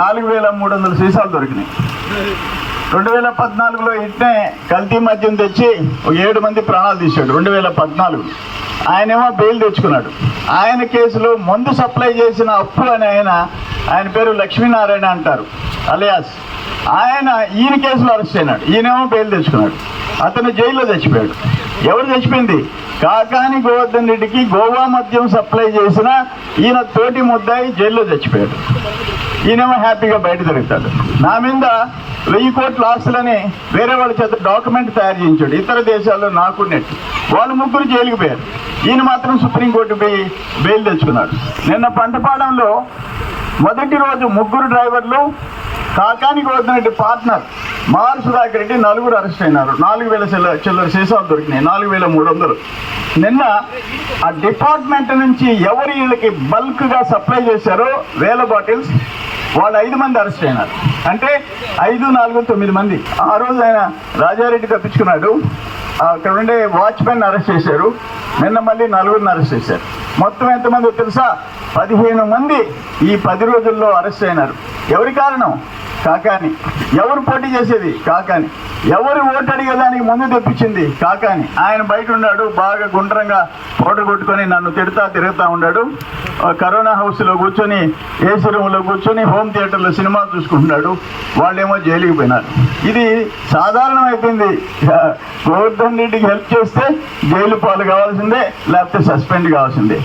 4300 సీసాలు దొరికినాయి. 2014లో ఇట్నే కల్తీ మద్యం తెచ్చి ఒక 7 మంది ప్రాణాలు తీశాడు 2014. ఆయనేమో బెయిల్ తెచ్చుకున్నాడు. ఆయన కేసులో మందు సప్లై చేసిన అప్పు అని ఆయన పేరు లక్ష్మీనారాయణ అంటారు అలియాస్. ఈయన కేసులో అరెస్ట్ అయినాడు. ఈయనేమో బెయిల్ తెచ్చుకున్నాడు. అతను జైల్లో చచ్చిపోయాడు. ఎవరు చచ్చిపోయింది? కాకాని గోవర్ధన్ రెడ్డికి గోవా మద్యం సప్లై చేసిన ఈయన తోటి ముద్దాయి జైల్లో చచ్చిపోయాడు. ఈయనేమో హ్యాపీగా బయట తిరుగుతాడు. నా మీద 1000 కోట్ల ఆస్తులని వేరే వాళ్ళ చేత డాక్యుమెంట్ తయారు చేయించాడు. ఇతర దేశాల్లో నాకు నెట్. వాళ్ళు ముగ్గురు జైలుకి పోయారు. ఈయన మాత్రం సుప్రీంకోర్టు పోయి బెయిల్ తెచ్చుకున్నాడు. నిన్న పంటపాలెంలో మొదటి రోజు 3 డ్రైవర్లు, కాకాని గోవర్ధన్ రెడ్డి పార్ట్నర్ మారు సుధాకర్ రెడ్డి 4 అరెస్ట్ అయినారు. 4000 చిల్లర సీసాలు దొరికినాయి, 4300. నిన్న ఆ డిపార్ట్మెంట్ నుంచి ఎవరు వీళ్ళకి బల్క్గా సప్లై చేశారో 1000 బాటిల్స్, వాళ్ళు 5 మంది అరెస్ట్ అయినారు. అంటే 5, 4, 9 మంది. ఆ రోజు ఆయన రాజారెడ్డి తప్పించుకున్నాడు. అక్కడ ఉండే వాచ్మెన్ అరెస్ట్ చేశారు. నిన్న మళ్ళీ 4 అరెస్ట్ చేశారు. మొత్తం ఎంతమంది తెలుసా? 15 మంది ఈ 10 రోజుల్లో అరెస్ట్ అయినారు. ఎవరి కారణం? కాకాని. ఎవరు పోటీ చేసేది? కాకాని. ఎవరు ఓటు అడిగేదానికి ముందు తెప్పించింది? కాకాని. ఆయన బయట ఉన్నాడు, బాగా గుండ్రంగా పౌడర్ కొట్టుకొని నన్ను తిరుగుతూ ఉన్నాడు. కరోనా హౌస్లో కూర్చొని, ఏసీ రూమ్లో కూర్చొని, హోమ్ థియేటర్లో సినిమాలు చూసుకుంటున్నాడు. వాళ్ళేమో జైలుకి పోయినారు. ఇది సాధారణం అయిపోయింది. గోవర్ధన్ రెడ్డికి హెల్ప్ చేస్తే జైలు పాలు కావాల్సిందే, లేకపోతే సస్పెండ్ కావాల్సిందే.